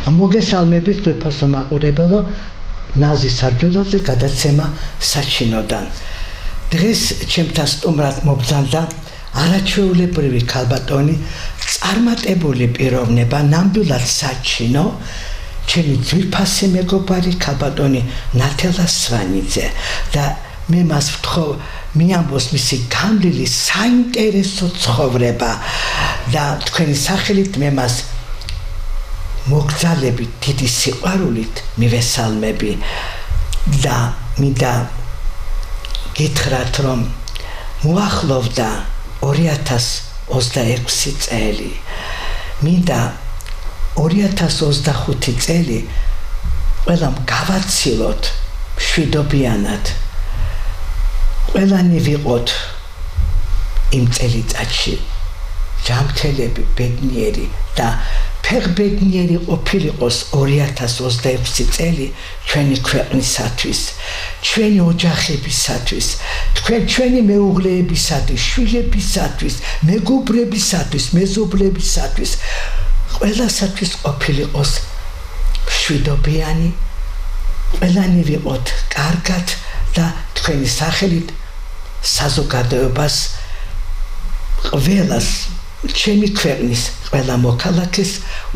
მოგესალმებით უფასო მაყურებელო, ნაზის სარგებლოზე გადაცემა საჩინოდან. დღეს ჩემთან სტუმრად მობრძანდა არაჩვეულებრივი ქალბატონი, წარმატებული პიროვნება, ნამდვილად საჩინო, ჩემი ძვირფასი მეგობარი ქალბატონი ნათელა სვანიძე და მე მას ვთხოვ მიამბოს მისი გამლილი საინტერესო ცხოვრება და თქვენი სახელით მე მას მოგზალებით დიდი სიყვარულით მივესალმები და მინდა გითხრათ რომ მოახლოვდა 2026 წელი მინდა 2025 წელი ყველამ გავაცილოთ მშვიდობიანად ყველანი ვიყოთ იმ წელიწადში ჯანმრთელები ბედნიერი და ფეხბედნიერი ყოფილიყოს 2026 წელი ჩვენი ქვეყნისათვის, ჩვენი ოჯახებისათვის, ჩვენი მეუღლეებისათვის, შვილებისათვის, მეგობრებისათვის, მეზობლებისათვის, ყველასათვის ყოფილიყოს მშვიდობიანი, ყველანი ვიყოთ კარგად და თქვენი სახელით საზოგადოებას ყველას ჩემი ქვეყნის ყველა მოქალაქეს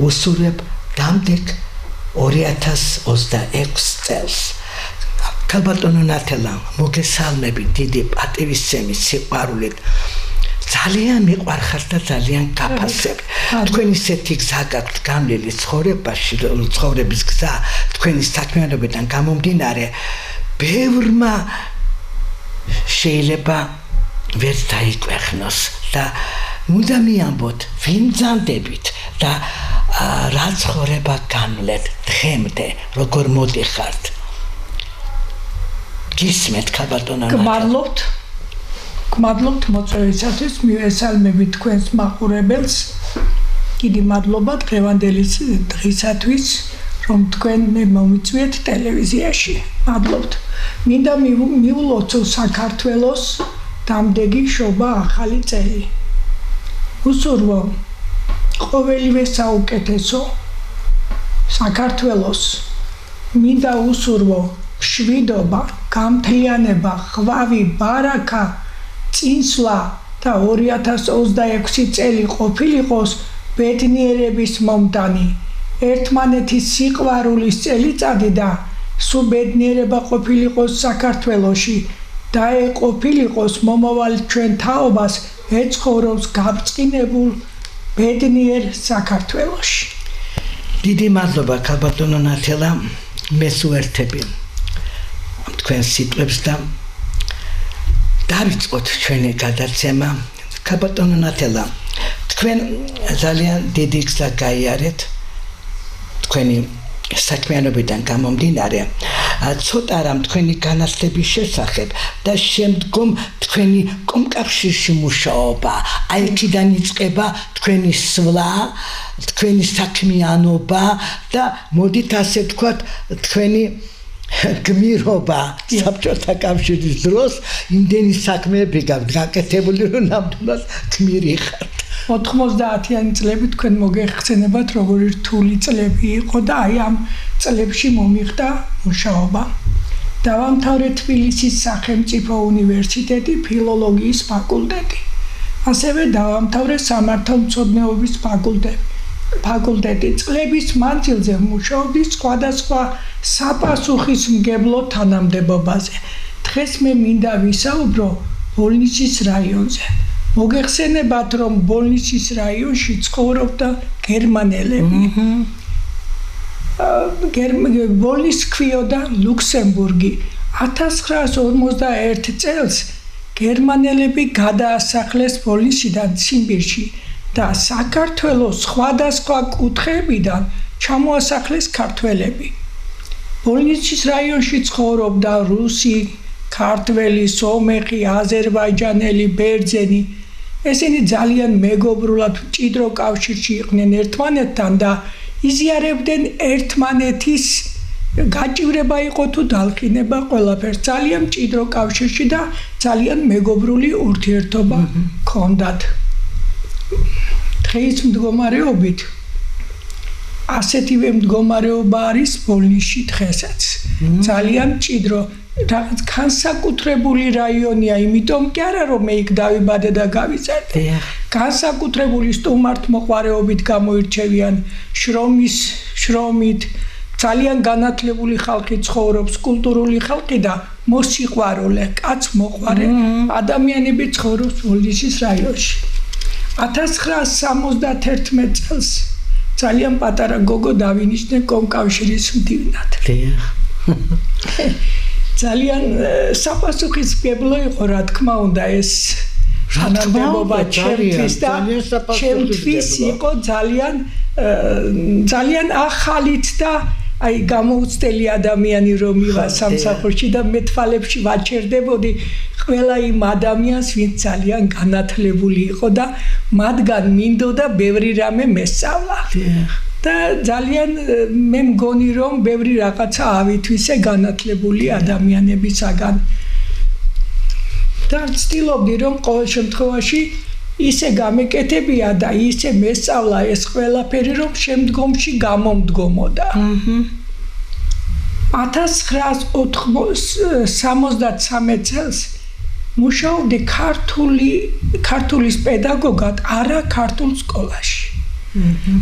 უსურვებ დამდეგ 2026 წელს. ქალბატონო ნათელა, მოგესალმები დიდი პატივისცემის სიყვარულით. ძალიან მიყვარხართ და ძალიან გაფასებ. თქვენ ისეთი გზა გაქვთ გამლილი ცხოვრებაში, ცხოვრების გზა, თქვენი საქმიანობიდან გამომდინარე, ბევრმა შეიძლება ვერ დაიკვეხნოს და უნდა მიამბოთ, ვინ ბრძანდებით და რა ცხოვრება გამლეთ დღემდე, როგორ მოდიხართ. გისმენთ ქალბატონო ნათელა. გმადლობთ მოწვევისათვის, მივესალმებით თქვენს მაყურებელს. დიდი მადლობა დღევანდელი დღისათვის, რომ თქვენ მე მომიწვიეთ ტელევიზიაში. მადლობთ. მინდა მივლოცო საქართველოს დამდეგი შობა ახალი წელი. უსურვო ყოველივე საუკეთესო საქართველოს. მინდა უსურვო მშვიდობა, გამთლიანება, ხვავი, ბარაკა, წინსვლა და 2026 წელი ყოფილიყოს ბედნიერების მომდანი, ერთმანეთის სიყვარულის წელიწადი და სულ ბედნიერება ყოფილიყოს საქართველოში და ყოფილიყოს მომავალ ჩვენ თაობას ეცხოვრობს გაბრწყინებულ ბედნიერ საქართველოში. დიდი მადლობა ქალბატონო ნათელა, მე სუერთები თქვენ სიტყვებს და დავიწყოთ ჩვენი გადაცემა. ქალბატონო ნათელა, თქვენ ძალიან დიდი გზა გაიარეთ თქვენი საქმიანობიდან გამომდინარე, ცოტა რამ თქვენი განათლების შესახებ და შემდგომ თქვენი კომკავშირში მუშაობა, აი იქიდან იწყება თქვენი სვლა, თქვენი საქმიანობა და მოდით ასე ვთქვათ, თქვენი გმირობა საბჭოთა კავშირის დროს იმდენი საქმეები გაქვთ გაკეთებული, რომ ნამდვილად გმირი ხართ. 90-იანი წლები თქვენ მოგეხსენებათ, როგორი რთული წლები იყო და აი ამ წლებში მომიხდა მუშაობა. დავამთავრე თბილისის სახელმწიფო უნივერსიტეტი ფილოლოგიის ფაკულტეტი. ასევე დავამთავრე სამართალმცოდნეობის ფაკულტეტი. წლების მანძილზე ვმუშაობდი სხვადასხვა საპასუხისმგებლო თანამდებობაზე. დღეს მე მინდა ვისაუბრო ბოლნისის რაიონზე. მოგეხსენებათ, რომ ბოლნისის რაიონში ცხოვრობდა გერმანელები. ბოლნის ჰქვიოდა ლუქსემბურგი. 1951 წელს გერმანელები გადაასახლეს ბოლნისიდან ციმბირში და საქართველოს სხვადასხვა კუთხეებიდან ჩამოასახლეს ქართველები. ბოლნისის რაიონში ცხოვრობდა რუსი, ქართველი, სომეხი, აზერბაიჯანელი, ბერძენი. ესენი ძალიან მეგობრულად მჭიდრო კავშირში იყვნენ ერთმანეთთან და იზიარებდნენ ერთმანეთის გაჭირება იყო თუ დალხინება ყველაფერს. ძალიან მჭიდრო კავშირში და ძალიან მეგობრული ურთიერთობა ჰქონდათ. დღის მდგომარეობით ასეთივე მდგომარეობა არის ბოლნისში დღესაც. ძალიან მჭიდრო რაღაც განსაკუთრებული რაიონია, იმიტომ კი არა რომ მე იქ დავიბადე და გავიწარდე. განსაკუთრებული სტუმართმოყვარეობით გამოირჩევიან, შრომით, ძალიან განათლებული ხალხი ცხოვრობს, კულტურული ხალხი და მოსიყვარულე, კაცმოყვარე ადამიანები ცხოვრობს ბოლნისის რაიონში. 1971 წელს ძალიან პატარა გოგო დავინიშნე კომკავშირის მდივნად. ძალიან საპასუხისმგებლო იყო, რა თქმა უნდა, ეს თანამდებობა ჩემთვის და ჩემთვის იყო ძალიან ახალიც და აი გამოუცდელი ადამიანი რომ მივა სამსახურში და მე თვალებში ვაჩერდებოდი ყველა იმ ადამიანს, ვინც ძალიან განათლებული იყო და მათგან მინდოდა ბევრი რამე მესწავლა. და ძალიან მე მგონი რომ ბევრი რაღაცა ავითვისე განათლებული ადამიანებისაგან. და ვცდილობდი რომ ყოველ შემთხვევაში ისე გამეკეთებია და ისე მესწავლა ეს ყველაფერი რომ შემდგომში გამომდგომოდა. 1973 წელს მუშაობდი ქართულის პედაგოგად არა ქართულ სკოლაში.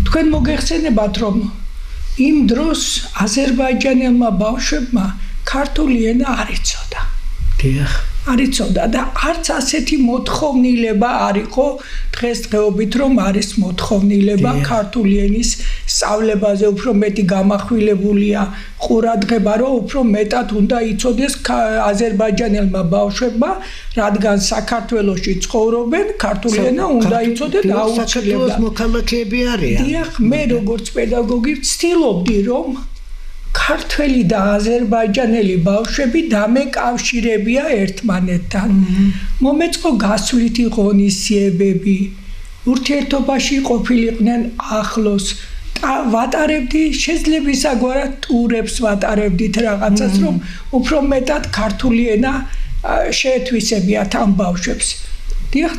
თქვენ მოგეხსენებათ რომ იმ დროს აზერბაიჯანელმა ბავშვებმა ქართული ენა არ იცოდა. არ იცოდა და არც ასეთი მოთხოვნილება არ იყო დღესდღეობით რომ არის მოთხოვნილება ქართული ენის სწავლებაზე, უფრო მეტი გამახვილებულია ყურადღება რომ უფრო მეტად უნდა იცოდეს აზერბაიჯანელმა ბავშვებმა, რადგან საქართველოში ცხოვრობენ, ქართული ენა უნდა იცოდეთ აუცილებლად. მოქალაქეები არიან. დიახ, მე როგორც პედაგოგი ვცდილობდი რომ ქართველი და აზერბაიჯანელი ბავშვები დამეკავშირებია ერთმანეთთან. მომეწყო გასვლითი ღონისძიებები, ურთიერთობაში ყოფილიყვნენ ახლოს. ვატარებდი შეძლებისაგვარად ტურებს ვატარებდით რაღაცას, რომ უფრო მეტად ქართული ენა შეეთვისებიათ ამ ბავშვებს. დიახ,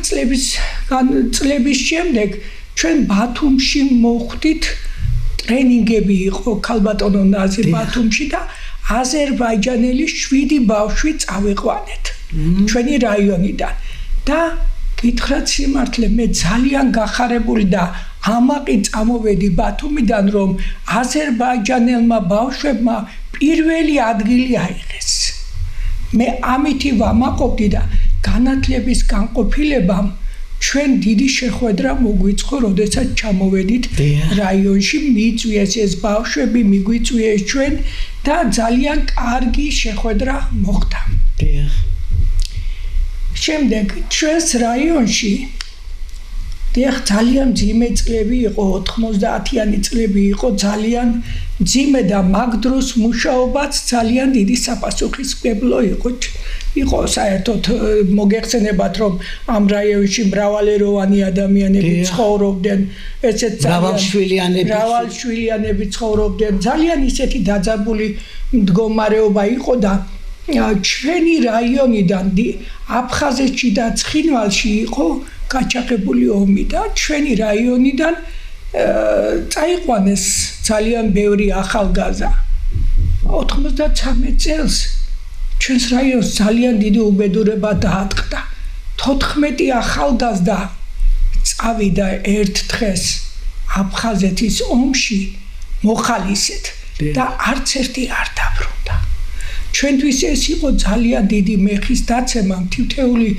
წლების შემდეგ ჩვენ ბათუმში მოხვდით. ტრენინგები იყო ქალბატონო ნაზი ბათუმში და აზერბაიჯანელი 7 ბავშვი წავიყვანეთ ჩვენი რაიონიდან და გითხრათ სიმართლე მე ძალიან გახარებული და ამაყი წამოვედი ბათუმიდან რომ აზერბაიჯანელმა ბავშვებმა პირველი ადგილი აიღეს. მე ამითი ვამაყობდი და განათლების განყოფილებამ ჩვენ დიდი შეხვედრა მოგვიწყო, როდესაც ჩამოვედით რაიონში, მიიწვიეს ეს ბავშვები, მიგვიწვიეს ჩვენ და ძალიან კარგი შეხვედრა მოხდა. შემდეგ ჩვენს რაიონში ძალიან მძიმე წლები იყო, 90-იანი წლები იყო, ძალიან მძიმე და მაგ დროს მუშაობაც ძალიან დიდი საპასუხისმგებლო იყო საერთოდ მოგეხსენებათ რომ ამ რაიონში მრავალეროვანი ადამიანები ცხოვრობდნენ, ესეც მრავალშვილიანები ცხოვრობდნენ, ძალიან ისეთი დაძაბული მდგომარეობა იყო და ჩვენი რაიონიდან აფხაზეთში და ცხინვალში იყო გაჩაღებული ომი და ჩვენი რაიონიდან წაიყვანეს ძალიან ბევრი ახალგაზრდა. 93 წელს ჩვენს რაიონს ძალიან დიდი უბედურება დაატყდა. 14 ახალგაზრდა წავიდა ერთ დღეს აფხაზეთის ომში მოხალისედ და არც ერთი არ დაბრუნდა. ჩვენთვის ეს იყო ძალიან დიდი მეხის დაცემა მთითეული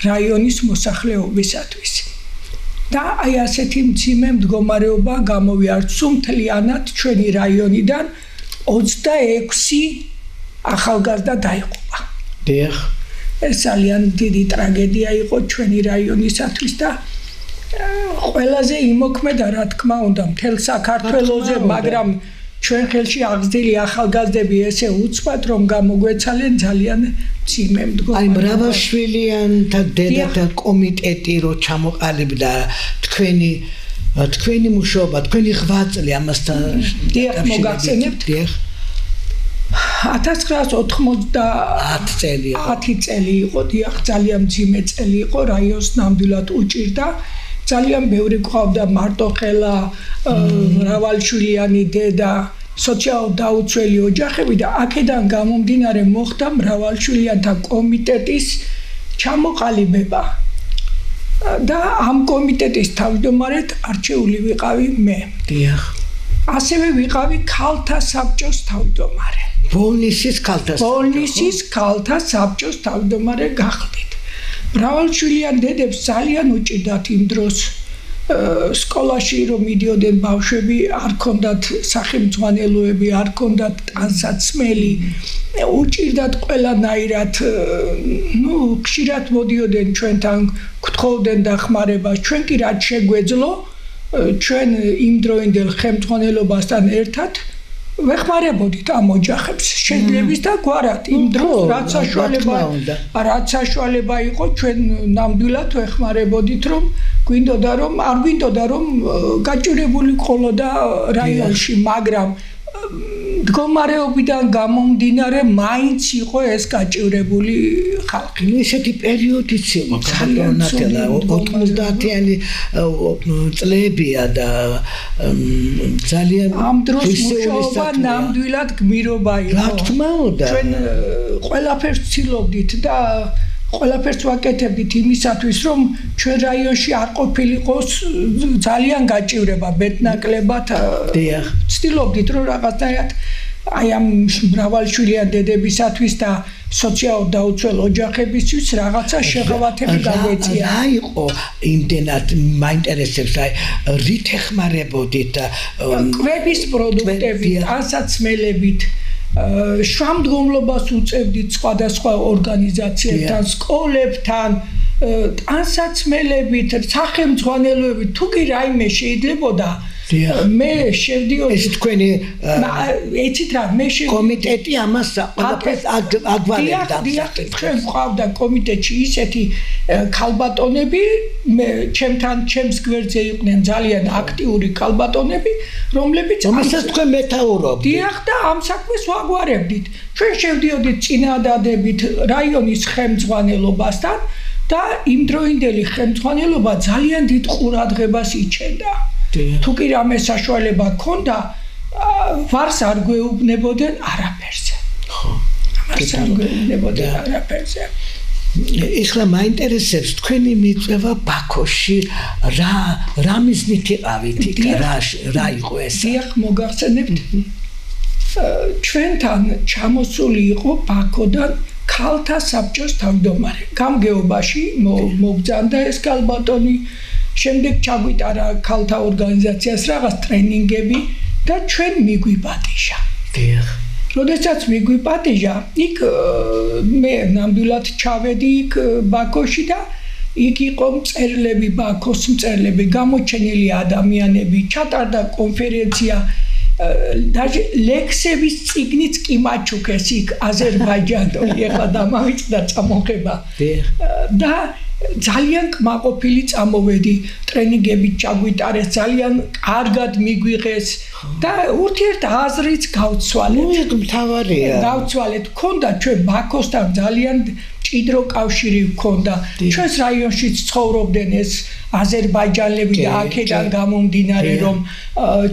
რაიონის მოსახლეობისათვის. და აი ასეთი მძიმე მდგომარეობა გამოვიართ სუმთლიანად ჩვენი რაიონიდან 26 ახალგაზრდა დაიღუპა. ეს ძალიან დიდი ტრაგედია იყო ჩვენი რაიონისათვის და ყველაზე იმოქმედა რა თქმა უნდა მთელ საქართველოზე, მაგრამ ჩვენ ხელში აღზრდილი ახალგაზრდები ესე უცბად რომ გამოგვეცალენ ძალიან მძიმე მდგომარეობა. აი მრავალშვილიანთა დედათა კომიტეტი რო ჩამოყალიბდა თქვენი მუშაობა, თქვენი ღვაწლი ამასთან მოგახსენებთ? 1990 წელი იყო, ძალიან მძიმე წელი იყო, რაიონს ნამდვილად უჭირდა. ძალიან ბევრი ყავდა მარტოხელა, მრავალშვილიანი დედა, სოციალურად დაუცველი ოჯახები და აქედან გამომდინარე მოხდა მრავალშვილიანთა კომიტეტის ჩამოყალიბება. და ამ კომიტეტის თავმჯდომარედ არჩეული ვიყავი მე. დიახ. ასევე ვიყავი ქალთა საბჭოს თავმჯდომარე. ბოლნისის ქალთა საბჭოს თავმჯდომარე გახდით. მრავალშვილიან დედებს ძალიან უჭირდათ იმ დროს სკოლაში რომ მიდიოდნენ ბავშვები, არ ქონდათ სახელმძღვანელოები, არ ქონდათ ტანსაცმელი, უჭირდათ ყველანაირად, ხშირად მოდიოდნენ ჩვენთან, გთხოვდნენ დახმარებას, ჩვენ კი რაც შეგვეძლო, ჩვენ იმ დროინდელ ხელმძღვანელობასთან ერთად ვეხმარებოდით ამ ოჯახებს შეძლების და გვარად იმ დროს რაც საშუალება იყო ჩვენ ნამდვილად ვეხმარებოდით რომ არ გვინდოდა რომ გაჭირებული ყოლოდა რაიონში მაგრამ მდგომარეობიდან გამომდინარე მაინც იყო ეს გაჭირებული ხალხი. ესეთი პერიოდიც იყო ხალხონათელა 90-იანი წლებია და ძალიან ამ დროს მუშაობა ნამდვილად გმირობა იყო. რა თქმა უნდა. ჩვენ ყველაფერს ცდილობდით და ყველაფერს ვაკეთებდით იმისათვის რომ ჩვენ რაიონში არ ყოფილიყოს ძალიან გაჭირება მეტნაკლებად ვცდილობდით რომ რაღაცნაირად აი ამ მრავალშვილიან დედებისათვის და სოციალურად დაუცველ ოჯახებისთვის რაღაცა შეღავათები გაგვეწია. რა იყო იმდენად მაინტერესებს აი რით ეხმარებოდით კვების პროდუქტებით, ტანსაცმელებით შვამდგომლობას უწევდით სხვადასხვა ორგანიზაციებთან, სკოლებთან, ტანსაცმელებით, სახელმძღვანელოებით, თუ კი რაიმე შეიძლებოდა მე შევდიოდი ეს თქვენი ეცით რა მე კომიტეტი ამას ყველაფერს აგვარებდა. ჩვენ ვყავდა კომიტეტში ისეთი ქალბატონები, ჩემს გვერდზე იყვნენ ძალიან აქტიური ქალბატონები, რომლებიც ამასაც თქვენ მეთაურობდით. დიახ და ამ საქმეს ვაგვარებდით. ჩვენ შევდიოდით წინადადებით რაიონის ხელმძღვანელობასთან და იმდროინდელი ხელმძღვანელობა ძალიან დიდ ყურადღებას იჩენდა. თუ კი რამე საშუალება ჰქონდა, ვარს არ გვეუბნებოდნენ არაფერზე. ვარს არ გვეუბნებოდნენ არაფერზე. ეხლა მაინტერესებს თქვენი მიწვევა ბაქოში რა მიზნით იყავით იქ რა იყო ეს? დიახ, მოგახსენებთ. ჩვენთან ჩამოსული იყო ბაქოდან ქალთა საბჭოს თავმჯდომარე. გამგეობაში მოგზავნდა ეს ქალბატონი. შემდეგ ჩაგვიტარა ქალთა ორგანიზაციას რაღაც ტრენინგები და ჩვენ მიგვიპატიჟა. დიახ. როდესაც მიგვიპატიჟა, იქ მე ნამდვილად ჩავედი იქ ბაქოში და იქ იყო მწერლები, ბაქოს მწერლები, გამოჩენილი ადამიანები, ჩატარდა კონფერენცია, ლექსების წიგნიც კი მაჩუქეს იქ აზერბაიჯანული, ეხლა დამავიწყდა წამოღება. და ძალიან კმაყოფილი წამოვედი, ტრენინგებით ჩაგვიტარეს, ძალიან კარგად მიგვიღეს და ურთიერთაზრიც გავცვალეთ. მთავარია. გავცვალეთ, ქონდა ჩვენ ბაქოსთან ძალიან მჭიდრო კავშირი ჰქონდა. ჩვენს რაიონშიც ცხოვრობდნენ ეს აზერბაიჯანელები და აქედან გამომდინარე რომ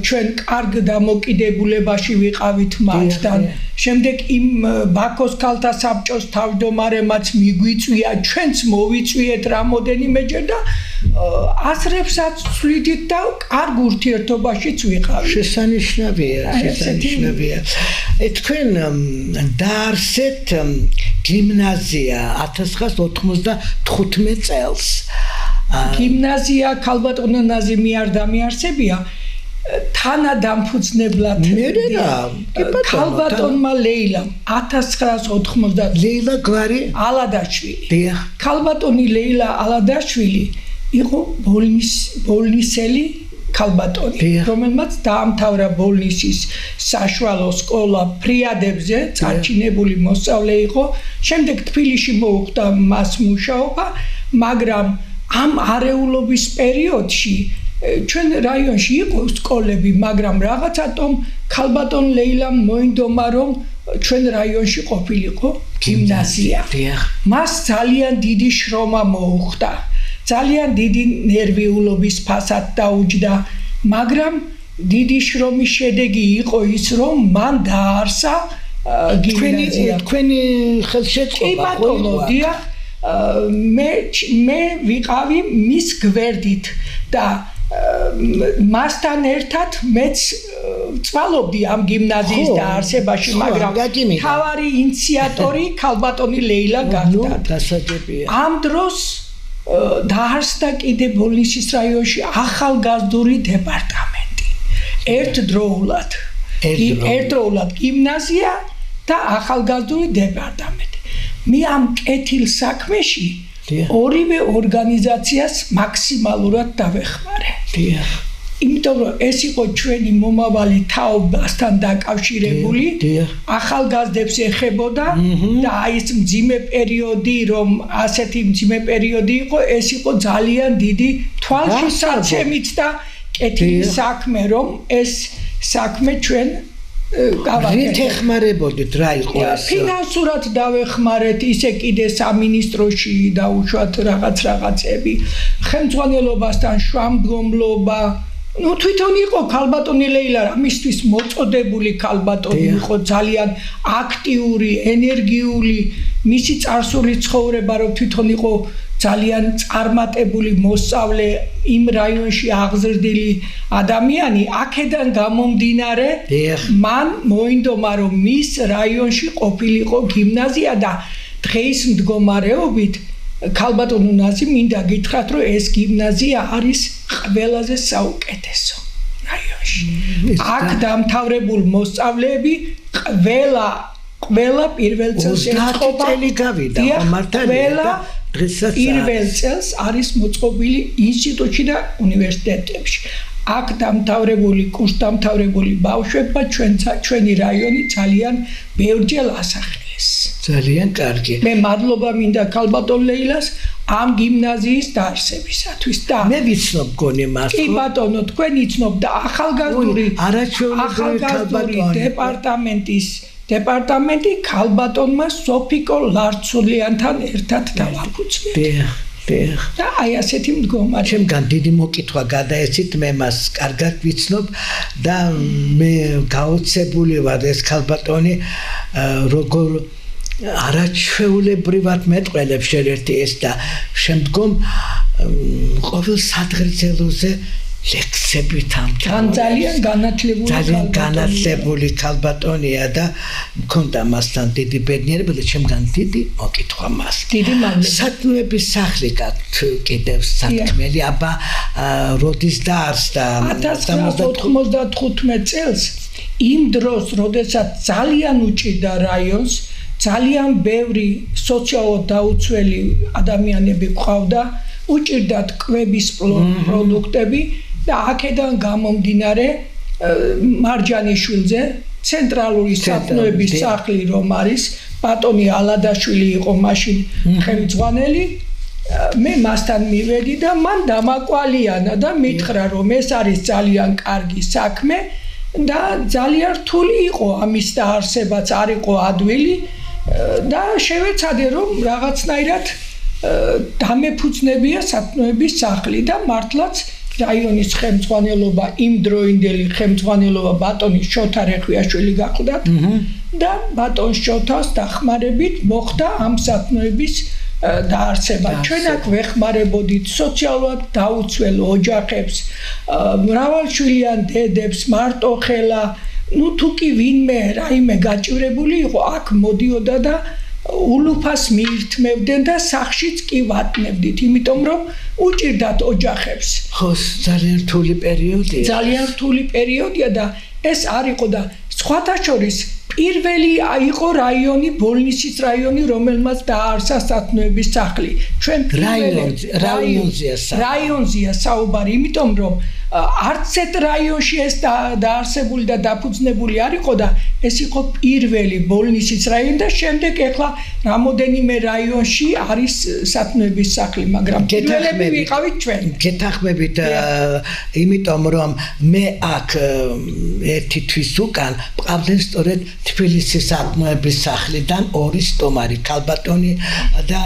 ჩვენ კარგ დამოკიდებულებაში ვიყავით მათთან. შემდეგ იმ ბაქოს ქალთა საბჭოს თავმჯდომარემაც მიგვიწვია, ჩვენც მოვიწვიეთ რამოდენიმეჯერ და აზრებსაც ვცვლიდით და კარგ ურთიერთობაშიც ვიყავით. შესანიშნავია. თქვენ დაარსეთ გიმნაზია 1995 წელს. გიმნაზია ქალბატონო ნაზიმი არ დამიარსებია. თანადამფუძნებლად ქალბატონმა ლეილამ 1990 ლეილა გვარი ალადაშვილი. დიახ. ქალბატონი ლეილა ალადაშვილი იყო ბოლნისელი ქალბატონი, რომელმაც დაამთავრა ბოლნისის საშუალო სკოლა ფრიადებზე, წარჩინებული მოსწავლე იყო. შემდეგ თბილისში მოუხდა მას მუშაობა, მაგრამ ამ არეულობის პერიოდში ჩვენ რაიონში იყო სკოლები, მაგრამ რაღაცატომ ქალბატონ ლეილამ მოინდომა რომ ჩვენ რაიონში ყოფილიყო გიმნაზია. მას ძალიან დიდი შრომა მოუხდა. ძალიან დიდი ნერვიულობის ფასად დაუჯდა, მაგრამ დიდი შრომის შედეგი იყო ის, რომ მან დააარსა გიმნაზია. თქვენი ხელშეწყობა ხო იყო? მე ვიყავი მის გვერდით და მასთან ერთად მეც წვალობდი ამ გიმნაზიის დაარსებაში, მაგრამ თავარი ინიციატორი ქალბატონი ლეილა გახდა. დასაჯებია. ამ დროს დაარსდა კიდე ბოლნისის რაიონში ახალგაზრდული დეპარტამენტი. ერთდროულად გიმნაზია და ახალგაზრდული დეპარტამენტი. მე ამ კეთილ საქმეში ორივე ორგანიზაციას მაქსიმალურად დავეხმარე. იმიტომ რომ ეს იყო ჩვენი მომავალი თაობასთან დაკავშირებული, ახალგაზრდებს ეხებოდა და აი ეს მძიმე პერიოდი, რომ ასეთი მძიმე პერიოდი იყო, ეს იყო ძალიან დიდი თვალშისაცემით და კეთილი საქმე, რომ ეს საქმე ჩვენ ვით ეხმარებოდით, რა იყო ეს? ფინანსურად დავეხმარეთ, ისე კიდე სამინისტროში დაუშვათ რაღაცები, ხელმძღვანელობასთან შვამდგომლობა. თვითონ იყო ქალბატონი ლეილა ამისთვის მოწოდებული ქალბატონი იყო, ძალიან აქტიური, ენერგიული, მისი წარსული ცხოვრება რომ თვითონ იყო ძალიან წარმატებული მოსწავლე, იმ რაიონში აღზრდილი ადამიანი, აქედან გამომდინარე, მან მოინდომა რომ მის რაიონში ყოფილიყო გიმნაზია და დღეს მდგომარეობით ქალბატონ უნაზი მინდა გითხრათ, რომ ეს გიმნაზია არის ყველაზე საუკეთესო რაიონში. აქ დამთავრებულ მოსწავლეები ყველა პირველ წელს ეწყობა. 20 წელი გავიდა, მართალია და დღესაც პირველ წელს არის მოწყობილი ინსტიტუტში და უნივერსიტეტებში. აქ დამთავრებული, კურსდამთავრებული ბავშვებმა ჩვენი რაიონი ძალიან ბევრჯერ ასახელეს. ძალიან კარგი. მე მადლობა მინდა ქალბატონ ლეილას ამ გიმნაზიის დაარსებისათვის და მე ვიცნობ გონი მას. კი ბატონო, თქვენ იცნობ და ახალგაზრდული დეპარტამენტი ქალბატონმა სოფიკო ლარცულიანთან ერთად დავაფუძნეთ. და აი ასეთი მდგომარეობა. ჩემგან დიდი მოკითხვა გადაეცით, მე მას კარგად ვიცნობ და მე გაოცებული ვარ ეს ქალბატონი როგორ არაჩვეულებრივად მეტყველებს ერთ ეს და შემდგომ ყოველ სადღერძელოზე ლექსებით ძალიან განათლებული ქალბატონია და მქონდა მასთან დიდი ბედნიერება და ჩემგან დიდი მოკითხვა მას. დიდი მადლობა. სათნოების სახლი გაქვთ კიდევ სათქმელი, აბა როდის დაარსდა? 1995 წელს, იმ დროს, როდესაც ძალიან უჭირდა რაიონს, ძალიან ბევრი სოციალურად დაუცველი ადამიანები ყავდა, უჭირდათ კვების პროდუქტები და აქედან გამომდინარე მარჯანიშვილზე ცენტრალური სათნოების სახლი რომ არის, ბატონი ალადაშვილი იყო მაშინ ხელმძღვანელი, მე მასთან მივედი და მან დამაკვალიანა და მითხრა რომ ეს არის ძალიან კარგი საქმე და ძალიან რთული იყო ამის დაარსებაც, არ იყო ადვილი და შევეცადე რომ რაღაცნაირად დამეფუძნებია სათნოების სახლი და მართლაც რაიონის ხელმძღვანელობა, იმ დროინდელი ხელმძღვანელობა ბატონი შოთა რეხვიაშვილი გახლდათ და ბატონ შოთას დახმარებით მოხდა ამ სათნოების დაარსება. ჩვენ აქ ვეხმარებოდით სოციალურად დაუცველ ოჯახებს, მრავალშვილიან დედებს, მარტოხელა, თუ კი ვინმე რაიმე გაჭირებული იყო, აქ მოდიოდა და ულუფას მიირთმევდნენ და სახშიც კი ვატნებდით, იმიტომ რომ უჭირდათ ოჯახებს. ხო, ძალიან რთული პერიოდია. ძალიან რთული პერიოდია და ეს არ იყო და სხვათა შორის პირველი იყო რაიონი, ბოლნისის რაიონი, რომელმაც დააარსა სათნოების სახლი. ჩვენ რაიონზეა საუბარი, იმიტომ რომ არც ერთ რაიონში ეს დაარსებული და დაფუძნებული არ იყო და ეს იყო პირველი ბოლნისის რაიონი და შემდეგ ეხლა რამოდენიმე რაიონში არის სათნოების სახლი, მაგრამ პირველები ვიყავით ჩვენ. გეთანხმებით, იმიტომ რომ მე აქ ერთი თვის უკან მყავდნენ სწორედ თბილისის სათნოების სახლიდან ორი სტომარი, ქალბატონი და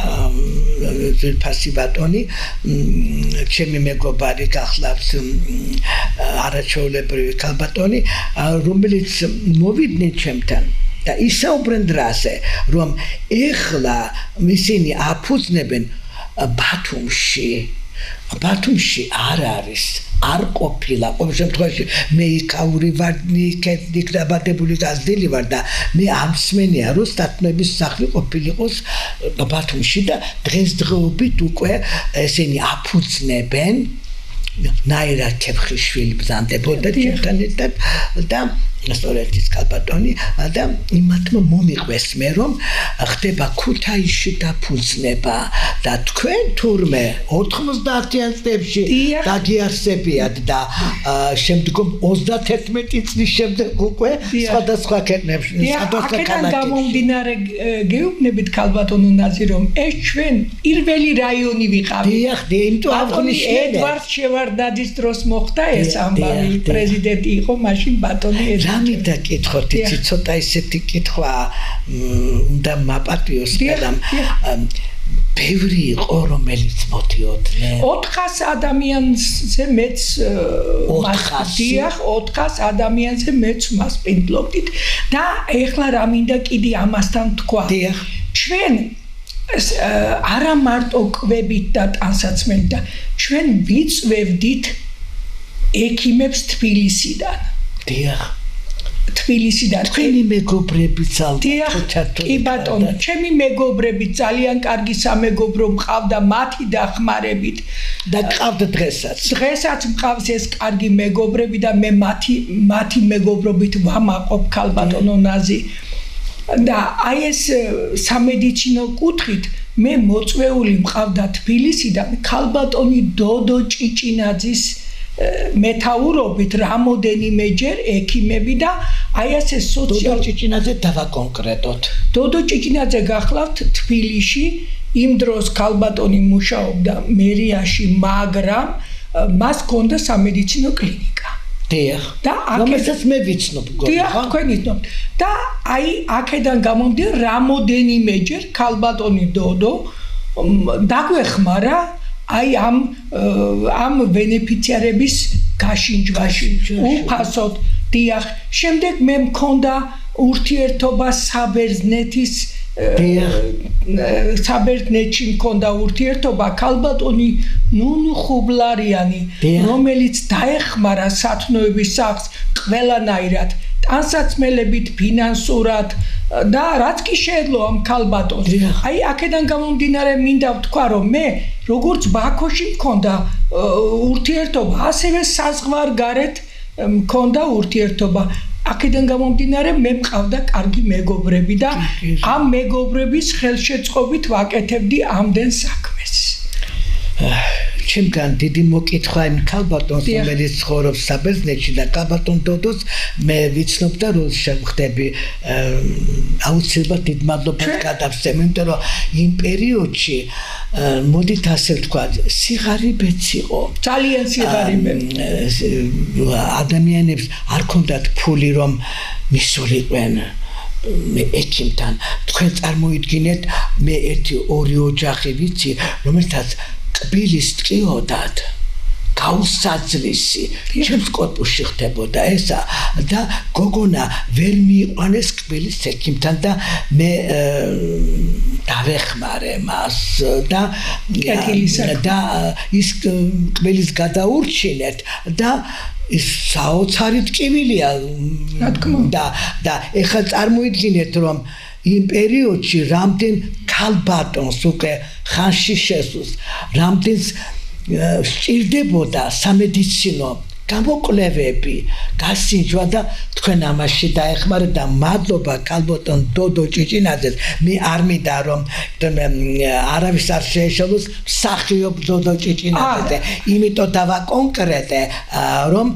ძვირფასი ბატონი ჩემი მეგობარი გახლავს არაჩვეულებრივი ქალბატონი რომელიც მოვიდნენ ჩემთან და ისაუბრენ დრაზე რომ ეხლა ისინი აფუძნებენ ბათუმში არ არის არ ყოფილა ყოველ შემთხვევაში მე იქაური ვარ იქ დაბადებული გაზრდილი ვარ და მე არ მსმენია რომ სტატნების სახლი ყოფილიყოს ბათუმში და დღესდღეობით უკვე ესენი აფუძნებენ ნაირა ქეფხიშვილი ბრძანდებოდა ჩემთან ერთად და სწორედ ის ქალბატონი და იმათმა მომიყვეს მე რომ ხდება ქუთაისში დაფუძნება და თქვენ თურმე 90-იან წლებში დაგიარსებიათ და შემდგომ 31 წლის შემდეგ უკვე სხვადასხვა ქვეყნებში სხვადასხვა ქალაქებში გამომდინარე გეუბნებით ქალბატონო ნაზი რომ ეს ჩვენ პირველი რაიონი ვიყავით დიახ იმიტომ აღნიშნე ედვარდ შევარდნაძის დროს მოხდა ეს ამბავი პრეზიდენტი იყო მაშინ ბატონი ამიდა კითხოთ იცი ცოტა ისეთი კითხვა უნდა მაპატიოს მაგრამ ბევრი იყო რომელიც მოდიოდნენ 400 ადამიანზე მეც 400 ადამიანზე მეც მასპინძლობდით და ეხლა რა მინდა კიდე ამასთან თქვა ჩვენ არა მარტო კვებით და ტანსაცმელი და ჩვენ ვიწვევდით ექიმებს თბილისიდან დიახ თბილისიდან თქვენი მეგობრებიც ალბათ კი ბატონო ჩემი მეგობრები ძალიან კარგი სამეგობრო მყავდა მათი დახმარებით და მყავდა დღესაც მყავს ეს კარგი მეგობრები და მე მათი მეგობრობით ვამაყობ ქალბატონო ნაზი და აი ეს სამედიცინო კუთხით მე მოწვეული მყავდა თბილისიდან ქალბატონი დოდო ჭიჭინაძის მეთაურობით რამოდენიმეჯერ ექიმები და აი ასე დოდო ჭიჭინაძე დავაკონკრეტოთ დოდო ჭიჭინაძე გახლავთ თბილისში იმ დროს ქალბატონი მუშაობდა მერიაში მაგრამ მას ჰქონდა სამედიცინო კლინიკა დიახ და რომელსაც მე ვიცნობ დიახ თქვენ იცნობთ და აი აქედან გამომდინარე რამოდენიმეჯერ ქალბატონი დოდო დაგვეხმარა აი ამ ბენეფიციარების გაშინჯვაში უფასოდ დიახ შემდეგ მე მქონდა ურთიერთობა საბერძნეთის საბერძნეთში მქონდა ურთიერთობა ქალბატონი ნუნუ ხუბლარიანი რომელიც დაეხმარა სათნოების სახლს ყველანაირად ტანსაცმელებით ფინანსურად და რაც კი შეეძლო ამ ქალბატონს აი აქედან გამომდინარე მინდა ვთქვა რომ მე როგორც ბაქოში მქონდა ურთიერთობა ასევე საზღვარგარეთ მქონდა ურთიერთობა აქედან გამომდინარე მე მყავდა კარგი მეგობრები და ამ მეგობრების ხელშეწყობით ვაკეთებდი ამდენ საქმეს ჩემგან დიდი მოკითხვა იმ ქალბატონს რომელიც ცხოვრობს საბერძნეთში და ქალბატონ დოდოს მე ვიცნობ და რომ შევხვდები აუცილებლად დიდ მადლობას გადავსცემ იმიტომ რომ იმ პერიოდში მოდით ასე ვთქვა სიღარიბეც იყო ძალიან სიღარიბე ადამიანებს არ ქონდათ ფული რომ მისულიყვენ მე ექიმთან თქვენ წარმოიდგინეთ მე ერთი ორი ოჯახი ვიცი რომელთაც კბილის ტყიოდათ გაუსაძლისი ჩემს კორპუსში ხდებოდა ესა და გოგონა ვერ მიიყვანეს კბილის ექიმთან და მე დავეხმარე მას და ის კბილის გადაურჩინეთ და ის საოცარი ტკივილია და ეხლა წარმოიდგინეთ რომ იმ პერიოდში რამდენ ქალბატონს უკვე ხანში შესულს რამდენს სჭირდებოდა სამედიცინო გამოკვლევები გასინჯვა და თქვენ ამაში დაეხმარეთ და მადლობა ქალბატონ დოდო ჭიჭინაძეს მე არ მინდა რომ არავის არ შეეშალოს მსახიობ დოდო ჭიჭინაძეზე იმიტომ დავაკონკრეტე რომ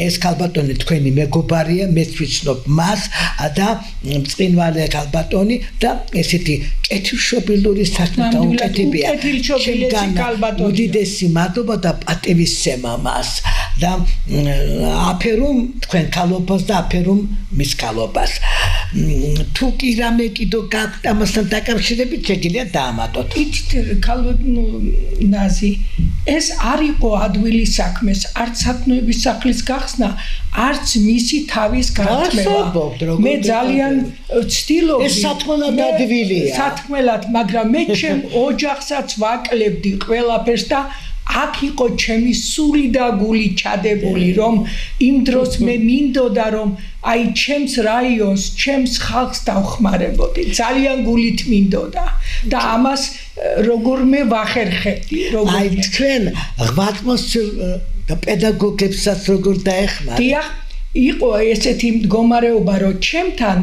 ეს ქალბატონი თქვენი მეგობარია მეც ვიცნობ მას და მწყინვალე ქალბატონი და ესეთი კეთილშობილური საქმე დაუკეთებია უდიდესი მადლობა და პატივისცემა მას და აფერում თქვენ ქალობას და აფერում მის ქალობას თუ კი რამე კიდო გაქვთ ამასთან დაკავშირებით შეგიძლიათ დაამატოთ. იცით ქალბატონო ეს არ იყო ადვილი საქმეს, არც სათნოების სახლის გახსნა, არც მისი თავის გართმევა. მე ძალიან ვცდილობდი. ეს სათქმელად ადვილია. სათქმელად, მაგრამ მე ჩემ ოჯახსაც ვაკლებდი ყველაფერს და აქ იყო ჩემი სული და გული ჩადებული, რომ იმ დროს მე მინდოდა რომ აი ჩემს რაიონს, ჩემს ხალხს დავხმარებოდი. ძალიან გულით მინდოდა და ამას როგორმე ვახერხებდი, აი თქვენ ღვაწლმოსილ პედაგოგებსაც როგორ დაეხმარეთ? დიახ, იყო ესეთი მდგომარეობა, რომ ჩემთან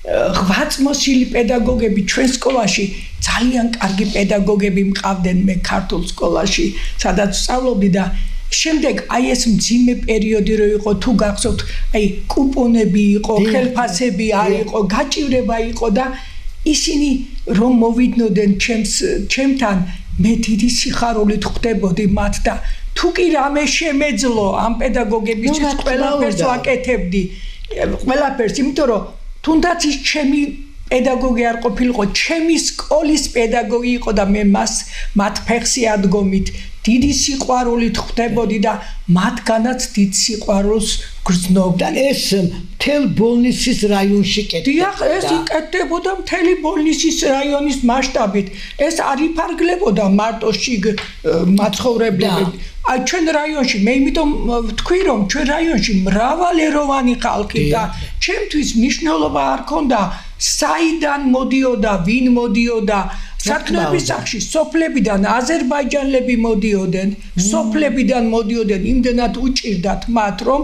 ღვაწლმოსილი პედაგოგები ჩვენ სკოლაში ძალიან კარგი პედაგოგები მყავდნენ მე ქართულ სკოლაში, სადაც ვსწავლობდი და შემდეგ აი ეს მძიმე პერიოდი რო იყო, თუ გახსოვთ, აი კუპონები იყო, ხელფასები არ იყო, გაჭირება იყო და ისინი რომ მოვიდნოდნენ ჩემთან, მე დიდი სიხარულით ხვდებოდი მათ და თუ კი რამე შემეძლო ამ პედაგოგებისთვის ყველაფერს ვაკეთებდი, ყველაფერს, იმიტომ რომ თუნდაც ის ჩემი პედაგოგი არ ყოფილიყო, ჩემი სკოლის პედაგოგი იყო და მე მათ ფეხსი ადგომით დიდი სიყვარულით ხვდებოდი და მათგანაც დიდ სიყვარულს გრძნობდა. ეს მთელ ბოლნისის რაიონში კეთდებოდა. დიახ, ეს იკეთდებოდა მთელი ბოლნისის რაიონის მასშტაბით. ეს არ იფარგლებოდა მარტო შიგ მაცხოვრებლები. აი ჩვენ რაიონში, მე იმიტომ ვთქვი, რომ ჩვენ რაიონში მრავალეროვანი ხალხი და ჩემთვის მნიშვნელობა არ ქონდა საიდან მოდიოდა, ვინ მოდიოდა. სათნოების სახლში სოფლებიდან აზერბაიჯანელები მოდიოდნენ, სოფლებიდან მოდიოდნენ, იმდენად უჭირდათ მათ, რომ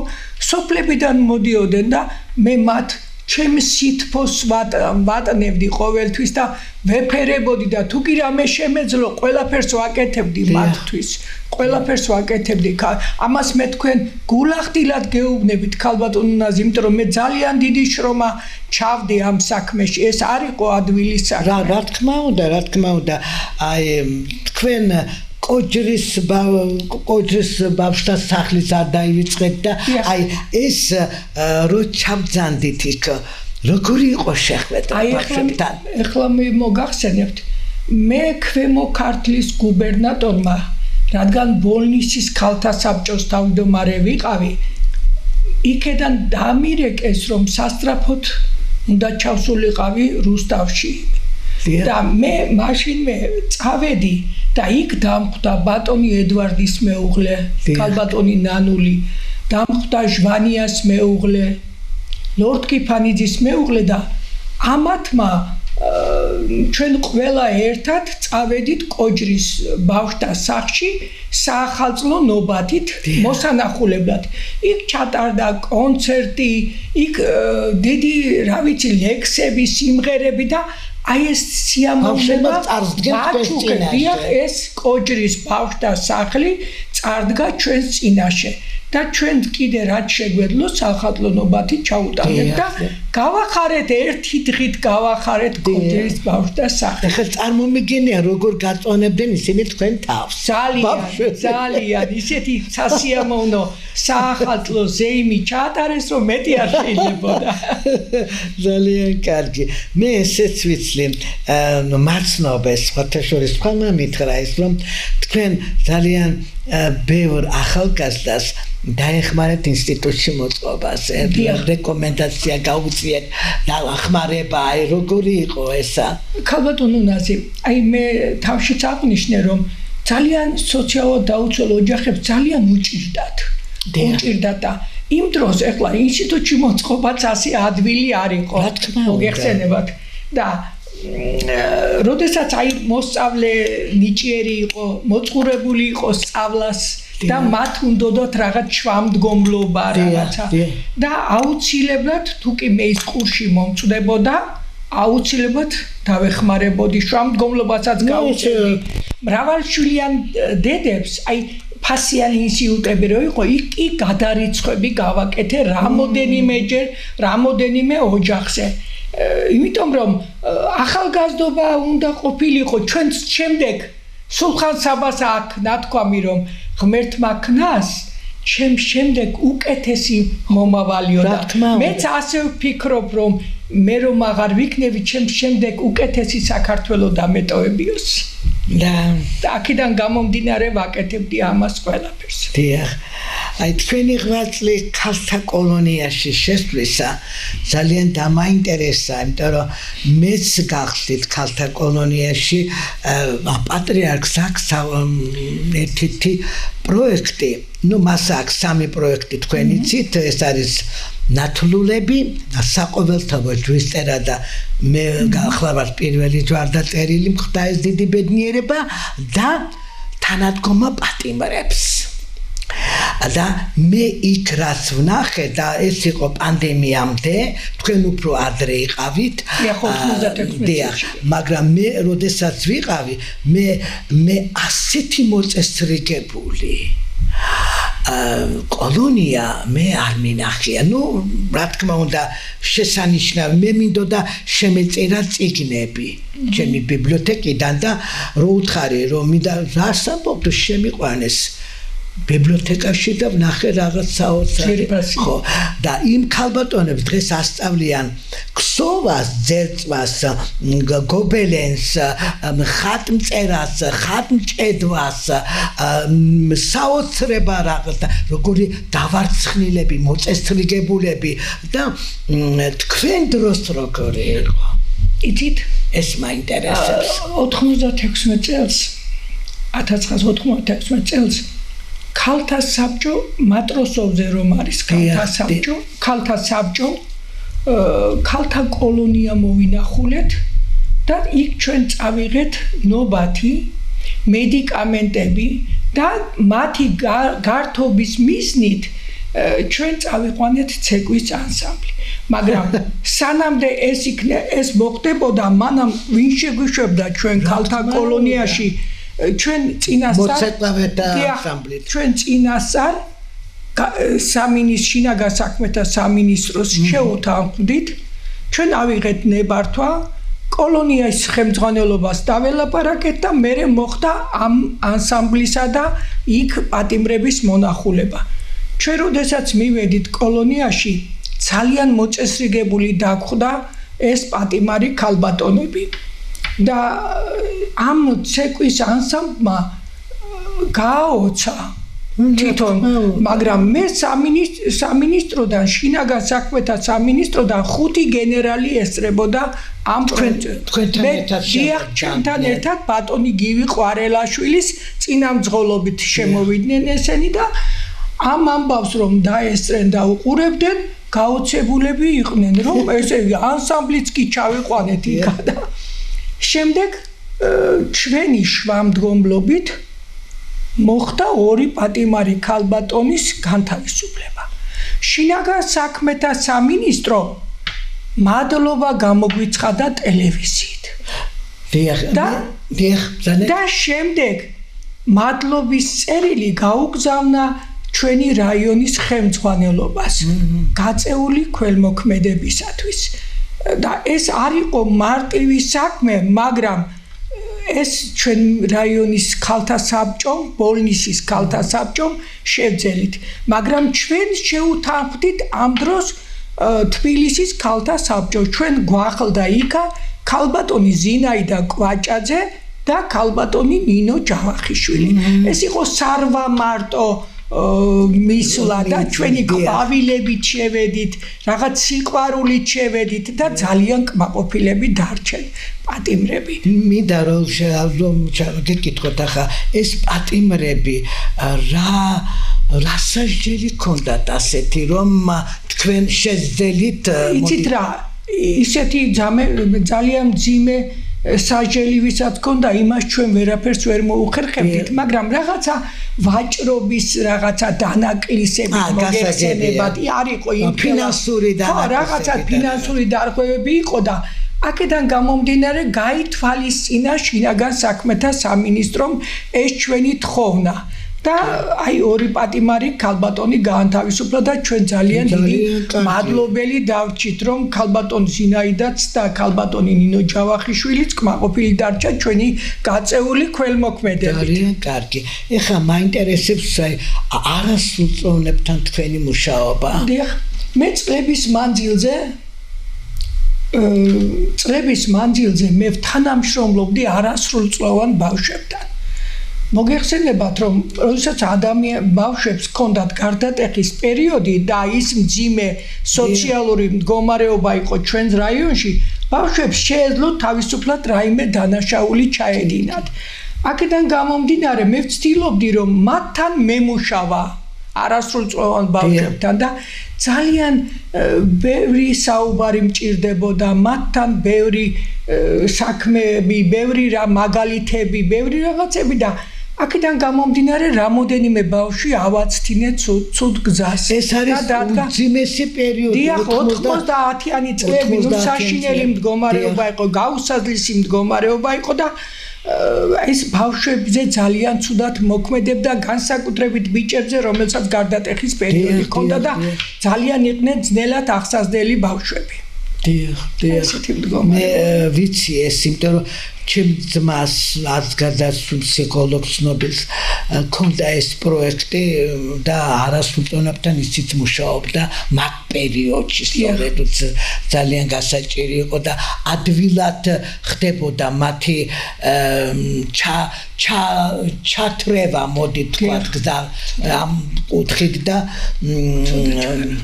სოფლებიდან მოდიოდნენ და მე მათ ჩემს სითბოს ვატნევდი ყოველთვის და ვეფერებოდი და თუ კი რამე შემეძლო, ყველაფერს ვაკეთებდი მათთვის. ყველაფერს ვაკეთებდი. ამას მე თქვენ გულახდილად გეუბნებით ქალბატონო ნაზი, იმიტომ რომ მე ძალიან დიდი შრომა ჩავდი ამ საქმეში. ეს არ იყო ადვილი საქმე. რა თქმა უნდა, აი თქვენ კოჯრის ბავშვთა სახლის არ დაივიწყეთ და აი ეს რო ჩავძანდით იქ, როგორი იყო შეხვედრა ბავშვებთან? ეხლა მე მოგახსენებთ, მე ქვემო ქართლის გუბერნატორმა, რადგან ბოლნისის ქალთა საბჭოს თავმჯდომარე ვიყავი, იქედან დამირეკეს, რომ სასწრაფოდ უნდა ჩავსულიყავი რუსთავში. და მე მაშინვე წავედი და იქ დამხვდა ბატონი ედვარდის მეუღლე, ქალბატონი ნანული, დამხვდა ჟვანიას მეუღლე, ლორდ კიფანიძის მეუღლე და ამათმა ჩვენ ყველა ერთად წავედით კოჯრის ბავშვთა სახლში საახალწლო ნობათით მოსანახულებლად. იქ ჩატარდა კონცერტი, იქ დიდი, რა ვიცი, ლექსები, სიმღერები და აი ეს სიამოვნება ვაჩუქებია, ეს კოჯრის ბავშვთა სახლი წარდგა ჩვენს წინაშე. და ჩვენ კიდე რაც შეგვეძლო საახალწლო ნობათი ჩაუტარეთ და გავახარეთ ერთი დღით გავახარეთ კოჯრის ბავშვთა სახლი. ახლა წარმომიგენია როგორ გაწონებდნენ ისინი თქვენ თავს. ძალიან ისეთი სასიამოვნო საახალწლო ზეიმი ჩაატარეს, რომ მეტი არ შეიძლებოდა. ძალიან კარგი. მე ესეც ვიცი, მაცნობეს ხოთაშორის თქვენმა მითხრა ის, რომ თქვენ ძალიან ბევრ ახალგაზრდას დაეხმარეთ ინსტიტუტში მოწყობას, რეკომენდაცია გაუწიეთ, დაახმარება, აი როგორი იყო ესა? ქალბატონო ნაზი, აი მე თავშიც აღნიშნე, რომ ძალიან სოციალურად დაუცველ ოჯახებს ძალიან უჭირდათ და იმ დროს ეხლა ინსტიტუტში მოწყობაც ასე ადვილი არ იყო, მოგეხსენებათ და როდესაც აი მოსწავლე ნიჭიერი იყო, მოწყურებული იყო სწავლას და მათ უნდათ რაღაც შვამდგომლობა რაღაცა და აუცილებლად თუ კი მე ის კურსში მომწვდებოდა, აუცილებლად დავეხმარებოდი შვამდგომლობასაც გავუწევდი. მრავალშვილიან დედებს აი ფასიანი ინსტიტუტები რო იყო, იქ გადარიცხვები გავაკეთე რამოდენიმეჯერ, რამოდენიმე ოჯახზე. იმიტომ რომ ახალგაზრდობა უნდა ყოფილიყო ჩვენს შემდეგ სულხან საბას აქ ნათქვამი რომ ღმერთმა ქნას ჩემ შემდეგ უკეთესი მომავალიო და მეც ასე ვფიქრობ რომ მე რომ აღარ ვიქნები ჩემ შემდეგ უკეთესი საქართველო დამეტოვებიოს და აქედან გამომდინარე ვაკეთებდი ამას ყველაფერს დიახ აი თქვენი ღვაწლი ქალთა კოლონიაში შესვლისა ძალიან დამაინტერესა იმიტომ რომ მეც გახსნით ქალთა კოლონიაში პატრიარქს აქვს ერთი პროექტი ну მას აქვს სამი პროექტი თქვენი ცით ეს არის ნათლულები საყოველთაო ჯვისწერა და მე გახლავართ პირველი ჯვარდაწერილი მხდა ეს დიდი ბედნიერება და თანადგომა პატიმრებს და მე იქ რაც ვნახე და ეს იყო პანდემიამდე თქვენ უფრო ადრე იყავით მაგრამ მე როდესაც ვიყავი მე ასეთი მოწესრიგებული კოლონია მე არ მინახია ну რა თქმა უნდა შესანიშნავი მე მინდოდა შემეწერა წიგნები ჩემი ბიბლიოთეკიდან და რო უთხარი რომ მინდა რას ამბობ შემიყვანეს ბიბლიოთეკაში და ვნახე რაღაც საოცარი ხო და იმ ქალბატონებს დღეს ასწავლიან ქსოვას, ძერწვას, გობელენს, ხატმწერას, ხატმჭედვას, საოცრება რაღაც და როგორი დავარცხნილები, მოწესრიგებულები და თქვენ დროს როგორი იყო? იცით, ეს მაინტერესებს. 96 წელს 1996 წელს ქალთა საბჭო მატროსოვზე რომ არის ქალთა საბჭო ქალთა კოლონია მოვინახულეთ და იქ ჩვენ წავიღეთ ნობათი მედიკამენტები და მათი გართობის მიზნით ჩვენ წავიყვანეთ ცეკვის ანსამბლი მაგრამ სანამდე ეს მოხდებოდა მანამ ვინ შეგვიშვებდა ჩვენ ქალთა კოლონიაში ჩვენ წინასწარ სამინისტროს შინაგან საქმეთა სამინისტროს შეუთანხმდით ჩვენ ავიღეთ ნებართვა კოლონიის ხელმძღვანელობას დაველაპარაკეთ და მერე მოხდა ამ ანსამბლისა და იქ პატიმრების მონახულება ჩვენ როდესაც მივედით კოლონიაში ძალიან მოწესრიგებული დაგვხვდა ეს პატიმარი ქალბატონები და ამ ცეკვის ანსამბლმა გააოცა თვითონ მაგრამ მე სამინისტროდან შინაგან საქმეთა სამინისტროდან 5 გენერალი ესწრებოდა ამ ჩვენთან ერთად ბატონი გივი ყვარელაშვილის წინამძღოლობით შემოვიდნენ ესენი და ამ ამბავს რომ დაესწრენ და უყურებდნენ გაოცებულები იყვნენ რომ ესე ანსამბლიც კი ჩავიყვანეთ იქა და შემდეგ ჩვენი შვამდგომლობით მოხდა 2 პატიმარი ქალბატონის განთავისუფლება. შინაგან საქმეთა სამინისტრო მადლობა გამოგვიცხადა ტელევიზიით. და შემდეგ მადლობის წერილი გაუგზავნა ჩვენი რაიონის ხელმძღვანელობას გაწეული ქველმოქმედებისათვის. და ეს არ იყო მარტივი საქმე, მაგრამ ეს ჩვენ რაიონის ქალთა საბჭომ, ბოლნისის ქალთა საბჭომ შევძელით, მაგრამ ჩვენ შეუთანხმდით ამ დროს თბილისის ქალთა საბჭო. ჩვენ გვახლდა იქა ქალბატონი ზინაიდა კვაჭაძე და ქალბატონი ნინო ჯავახიშვილი. ეს იყო სარვა მარტო მისვლა და ჩვენი ყვავილებით შევედით, რაღაც სიყვარულით შევედით და ძალიან კმაყოფილები დარჩენ პატიმრები. მინდა რომ გეკითხოთ ახლა ეს პატიმრები რა სასჯელი ქონდათ ასეთი რომ თქვენ შეძელით იცით რა ისეთი ძალიან მძიმე სასჯელი ვისაც ქონდა იმას ჩვენ ვერაფერს ვერ მოუხერხებდით მაგრამ რაღაცა ვაჭრობის რაღაცა დანაკლისებით მოგეხსენებათ არ იყო ფინანსური და რაღაცა ფინანსური დარღვევები იყო და აქედან გამომდინარე გაითვალისწინა შინაგან საქმეთა სამინისტრომ ეს ჩვენი თხოვნა და აი ორი პატიმარი ქალბატონი გაანთავისუფლა და ჩვენ ძალიან დიდი მადლობელი დავრჩით რომ ქალბატონ ზინაიდაც და ქალბატონი ნინო ჯავახიშვილიც კმაყოფილი დარჩა ჩვენი გაწეული ქველმოქმედებით. ძალიან კარგი. ეხლა მაინტერესებს აი არასრულწლოვანებთან თქვენი მუშაობა. დიახ, მე წლების მანძილზე მე თანამშრომლობდი არასრულწლოვან ბავშვებთან. მოგეხსენებათ რომ როდესაც ბავშვებს ჰქონდათ გარდატეხის პერიოდი და ის მძიმე სოციალური მდგომარეობა იყო ჩვენს რაიონში, ბავშვებს შეეძლოთ თავისუფლად რაიმე დანაშაული ჩაედინათ. აქედან გამომდინარე მე ვცდილობდი რომ მათთან მემუშავა არასრულწლოვან ბავშვებთან და ძალიან ბევრი საუბარი მჭირდებოდა მათთან ბევრი საქმეები, ბევრი მაგალითები, ბევრი რაღაცები და აქედან გამომდინარე რამოდენიმე ბავშვი ავაცდინე ცუდ გზას. ეს არის უმძიმესი პერიოდი. დიახ, 90-იანი წლები საშინელი მდგომარეობა იყო, გაუსაზლისი მდგომარეობა იყო და ეს ბავშვებზე ძალიან ცუდად მოქმედებდა განსაკუთრებით ბიჭებზე, რომელსაც გარდატეხის პერიოდი ჰქონდა და ძალიან იყვნენ ძნელად აღსაზრდელი ბავშვები. დიახ. მე ვიცი ეს, იმიტომ რომ ჩემს ძმას აზგადასრულ ფსიქოლოგ ცნობილს ჰქონდა ეს პროექტი და არასრულწლოვანებთან ისიც მუშაობდა მაგ პერიოდში, სწორედ ძალიან გასაჭირი იყო და ადვილად ხდებოდა მათი ჩათრევა, მოდი თქვათ, ამ კუთხით და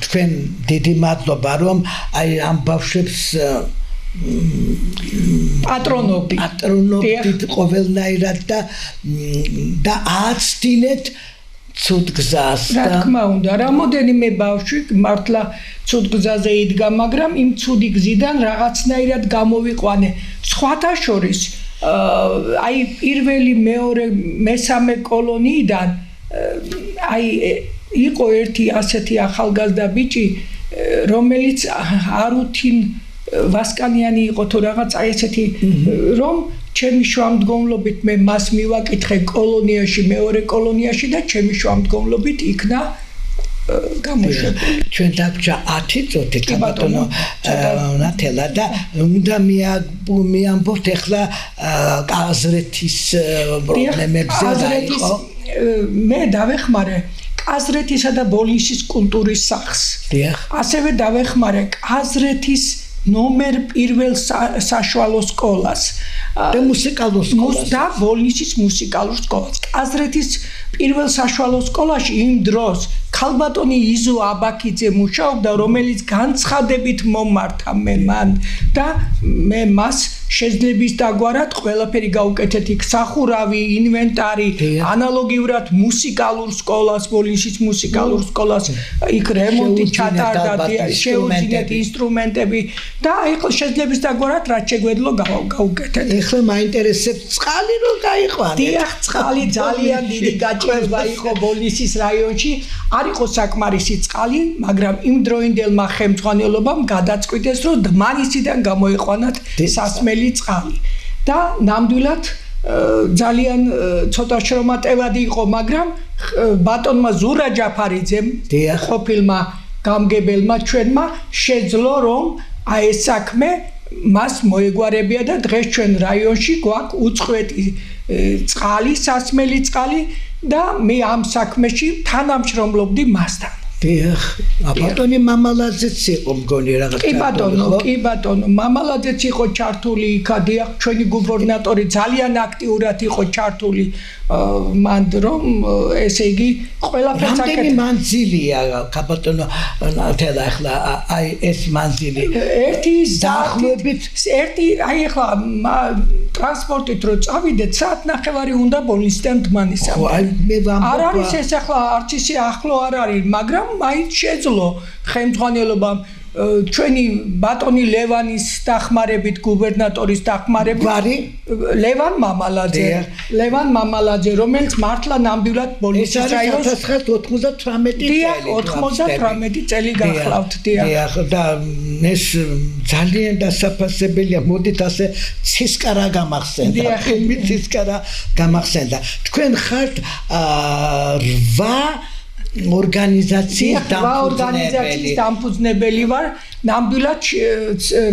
თქვენ დიდი მადლობა რომ აი ამ ბავშვებს პატრონობით ყოველნაირად და აცდინეთ ცუდ გზას. რა თქმა უნდა, რამოდენიმე ბავშვი მართლა ცუდ გზაზე იდგა, მაგრამ იმ ცუდი გზიდან რაღაცნაირად გამოვიყვანე. სხვათა შორის აი პირველი, მეორე, მესამე კოლონიიდან აი იყო ერთი ასეთი ახალგაზრდა ბიჭი, რომელიც არუთინ ვასკანიანი იყო თუ რაღაც აი ესეთი რომ ჩემი შუამდგომლობით მე მას მივაკითხე კოლონიაში, მეორე კოლონიაში და ჩემი შუამდგომლობით იქნა გამოშვებული. ჩვენ დაგვჭა 10 წუთი ქალბატონო ნათელა და უნდა მიამბობთ ახლა აზრეთის პრობლემებზე რა იყო. მე დავეხმარე აზრეთისა და ბოლნისის კულტურის სახლს. ასევე დავეხმარე აზრეთის ნომერ პირველ საშუალო სკოლას და მუსიკალურ სკოლას და ბოლნისის მუსიკალურ სკოლას. აზრეთის პირველ საშუალო სკოლაში იმ დროს ქალბატონი იზო აბაქიძე მუშაობდა, რომელიც განცხადებით მომართა მე მან და მე მას შეძლების დაგვარად ყველაფერი გავუკეთეთ, იქ სახურავი, ინვენტარი, ანალოგიურად მუსიკალურ სკოლას, ბოლნისის მუსიკალურ სკოლას, იქ რემონტი ჩატარდა, შეუძინეთ ინსტრუმენტები და იქ შეძლების დაგვარად რაც შეგვეძლო გავუკეთეთ. ეხლა მაინტერესებს წყალი რო გაიყვანეთ. დიახ, წყალი ძალიან დიდი გაჭირება იყო ბოლნისის რაიონში. არ იყო საკმარისი წყალი, მაგრამ იმ დროინდელმა ხელმძღვანელობამ გადაწყვიტეს, რომ დმანისიდან გამოიყვანათ სასმელი წყალი. და ნამდვილად ძალიან ცოტა შრომატევადი იყო, მაგრამ ბატონმა ზურა ჯაფარიძემ, ყოფილმა გამგებელმა ჩვენმა შეძლო, რომ აი ეს საქმე მას მოეგვარებია და დღეს ჩვენ რაიონში გვაქვს უწყვეტი წყალი, სასმელი წყალი და მე ამ საქმეში თანამშრომლობდი მასთან. დიახ, ბატონი მამალაძეც იყო მგონი რაღაც. კი ბატონო, მამალაძეც იყო ჩართული იქ, დიახ, ჩვენი გუბერნატორი ძალიან აქტიურად იყო ჩართული მან რომ ესე იგი ყველაფერს აკეთებს. რამდენი მანძილია ბატონო ნათელა ახლა აი ეს მანძილი? ერთი დაახლოებით აი ახლა ტრანსპორტით რო წავიდეთ, საათნახევარი უნდა ბოლნისიდან დმანისამდე. აი მე ვამბობ. არ არის ეს ახლა არც ისე ახლო არ არის, მაგრამ მაინც შეძლო ხელმძღვანელობამ ჩვენი ბატონი ლევანის დახმარებით გუბერნატორის დახმარებით ლევან მამალაძე რომელიც მართლა ნამდვილად ბოლნისის რაიონს 1998 წელი გახლავთ დიახ და ეს ძალიან დასაფასებელია მოდით ასე ცისკარა გამახსენდა თქვენ ხართ 8 ორგანიზაციის დამფუძნებელი ვარ ნამდვილად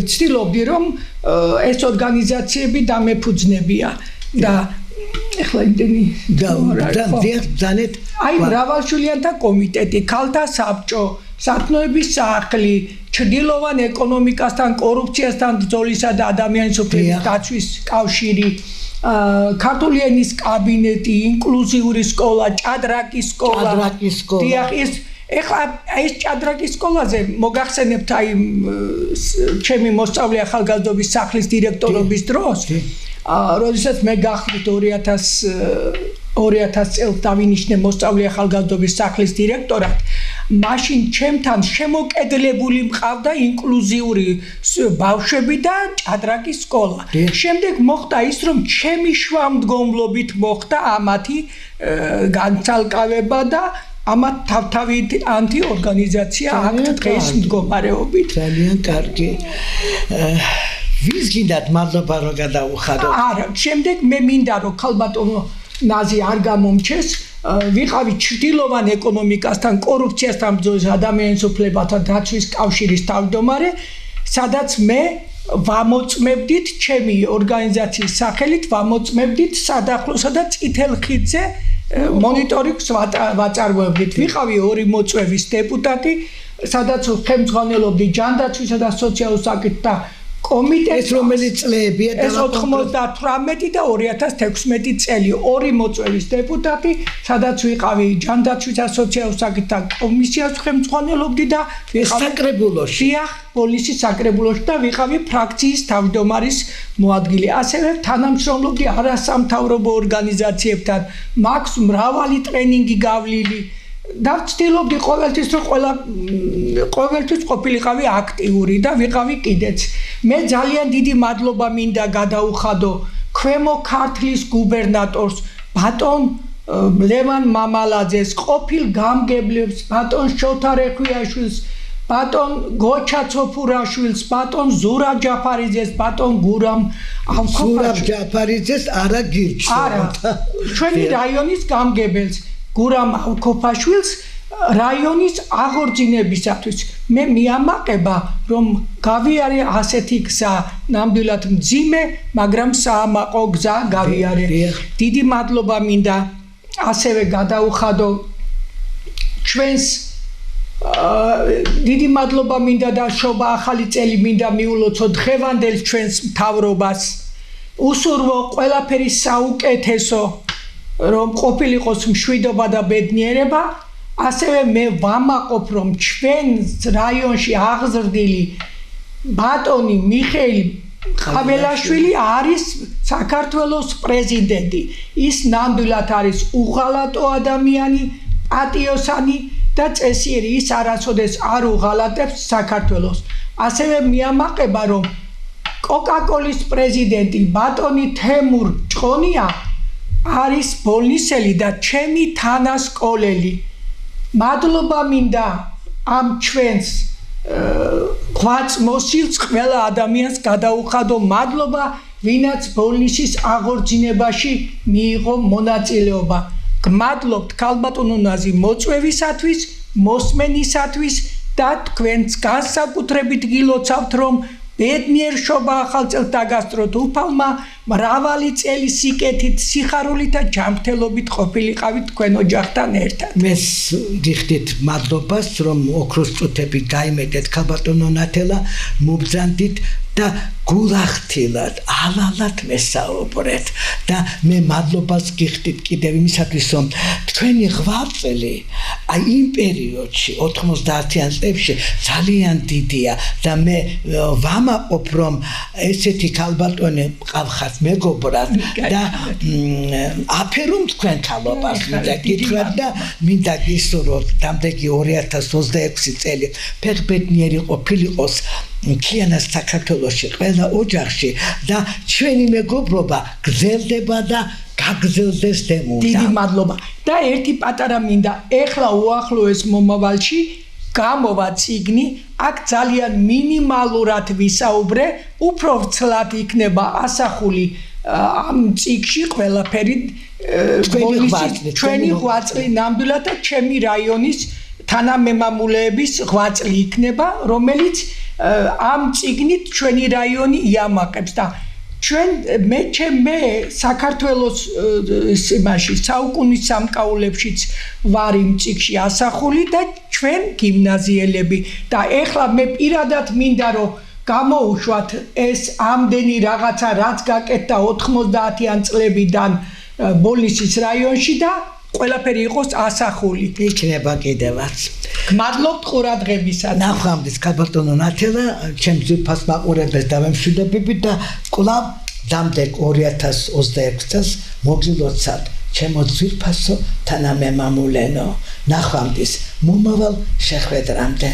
ვცდილობდი რომ ეს ორგანიზაციები დამეფუძნებია და ეხლა იმდენი მრავალშვილიანთა კომიტეტი ქალთა საბჭო სათნოების სახლი ჩრდილოვან ეკონომიკასთან კორუფციასთან ბრძოლისა და ადამიანის უფლებების დაცვის კავშირი ქართული ენის კაბინეტი ინკლუზიური სკოლა ჭადრაკის სკოლა დიახ ეხლა ეს ჭადრაკის სკოლაზე მოგახსენებთ აი ჩემი მოსწავლე ახალგაზრდობის სახლის დირექტორობის დროს როდესაც მე გახდით 2000 წელს დავინიშნე მოსწავლე ახალგაზრდობის სახლის დირექტორად მაშინ ჩემთან შემოკედლებული მყავდა ინკლუზიური ბავშვები და ჭადრაკის სკოლა. შემდეგ მოხდა ის, რომ ჩემი შუამდგომლობით მოხდა ამათი განცალკავება და ამათ თავთავით ანტიორგანიზაცია აქ დღეს მდგომარეობით. ძალიან კარგი. ვის გინდათ მადლობა რომ გადაუხადოთ? არა, შემდეგ მე მინდა რომ ქალბატონო ნაზი არ გამომჩეს ვიყავი ჩრდილოვან ეკონომიკასთან კორუფციასთან ბრძოლის ადამიანის უფლებათა დაცვის კავშირის თავმჯდომარე სადაც მე ვამოწმებდით ჩემი ორგანიზაციის სახელით ვამოწმებდით სადახლოსა და წითელ ხიდზე მონიტორინგს ვაწარმოებდით ვიყავი 2 მოწვევის დეპუტატი სადაც ხელმძღვანელობდი ჯანდაცვისა და სოციალურ საკითხთა კომიტეტს რომელიც წლებია ეს 98 და 2016 წელი 2 მოწვევის დეპუტატი სადაც ვიყავი ჯანდაცვის და სოციალურ საკითხთა კომისიას ხელმძღვანელობდი და საკრებულოში პოლიციის საკრებულოში და ვიყავი ფრაქციის თავმჯდომარის მოადგილე ასევე თანამშრომლობდი არასამთავრობო ორგანიზაციებთან მაქვს მრავალი ტრენინგი გავლილი და ვცდილობდი ყოველთვის რომ ყოველთვის ყოფილიყავი აქტიური და ვიყავი კიდეც მე ძალიან დიდი მადლობა მინდა გადაუხადო ქვემო ქართლის გუბერნატორს ბატონ ლევან მამალაძეს ყოფილ გამგებლებს ბატონ შოთა რეხვიაშვილს ბატონ გოჩა ცოფურაშვილს ბატონ ზურა ჯაფარიძეს ბატონ გურამ ჯაფარიძეს არა გირჩევთ ჩვენი რაიონის გამგებელს გურამ ავქოფაშვილს რაიონის აღორძინებისათვის მე მიამაყება რომ გავიარე ასეთი გზა ნამდვილად მძიმე მაგრამ საამაყო გზა გავიარე დიდი მადლობა მინდა ასევე გადაუხადო ჩვენს დიდი მადლობა მინდა და შობა ახალი წელი მინდა მიულოცო დღევანდელ ჩვენს მთავრობას უსურვო ყველაფერი საუკეთესო რომ ყოფილიყოს მშვიდობა და ბედნიერება ასევე მე ვამაყობ რომ ჩვენ რაიონში აღზრდილი ბატონი მიხეილ ყაბელაშვილი არის საქართველოს პრეზიდენტი ის ნამდვილად არის უღალატო ადამიანი პატიოსანი და წესიერი ის არასოდეს არ უღალატებს საქართველოს ასევე მიამაყება რომ კოკაკოლის პრეზიდენტი ბატონი თემურ ჭყონია არის ბოლნისელი და ჩემი თანასკოლელი მადლობა მინდა ამ ჩვენს ღვაწ მოსილს ყველა ადამიანს გადაუხადო მადლობა ვინაც ბოლნისის აღორძინებაში მიიღო მონაწილეობა გმადლობთ ქალბატონო ნაზი მოწვევისათვის მოსმენისათვის და თქვენს განსაკუთრებით გილოცავთ რომ ბედნიერ შობა ახალ წელს დაგასწროთ უფალმა მრავალი წელი სიკეთით სიხარულით და ჯანმრთელობით ყოფილიყავით თქვენ ოჯახთან ერთად მე გიხდით მადლობას რომ ოქროს წუთები გაიმედეთ ქალბატონო ნათელა მობრძანდით და გულახდილად ალალად მესაუბრეთ და მე მადლობას გიხდით კიდევ იმისათვის რომ თქვენი ღვაწლი აი იმ პერიოდში 90-იან წლებში ძალიან დიდია და მე ვამაყობ რომ ესეთი ქალბატონი მყავხართ მეგობრად და აფერում თქვენ თალობას მინდა გითხრათ და მინდა გისურვოთ დამდეგი 2026 წელი ფეხბედნიერი ყოფილიყოს მთლიანად საქართველოში ყველა ოჯახში და ჩვენი მეგობრობა გრძელდება და გაგრძელდეს დემონდა. დიდი მადლობა. და ერთი პატარა მინდა ეხლა უახლოეს მომავალში გამოვა წიგნი, აქ ძალიან მინიმალურად ვისაუბრე, უფრო ვრცლად იქნება ასახული ამ წიგნში ყველაფერი ჩვენი ღვაწლი ნამდვილად და ჩემი რაიონის თანამემამულეების ღვაწლი იქნება, რომელიც ამ წიგნით ჩვენი რაიონი იამაყებს და ჩვენ მე საქართველოს იმაში საუკუნის სამკაულებშიც ვარ იმ წიგნში ასახული და ჩვენ გიმნაზიელები და ეხლა მე პირადად მინდა რომ გამოუშვათ ეს ამდენი რაღაცა რაც გაკეთდა 90-იან წლებიდან ბოლნისის რაიონში და ყველაფერი იყოს ასახული. იქნება კიდევაც. გმადლობთ ყურადღებისას. ნახვამდის ქალბატონო ნათელა, ჩემს ძვირფას მაყურებელს დავემშვიდობები და კვლავ დამდეგ 2026 წელს მოგილოცავთ ჩემო ძვირფასო თანამემამულენო. ნახვამდის მომავალ შეხვედრამდე.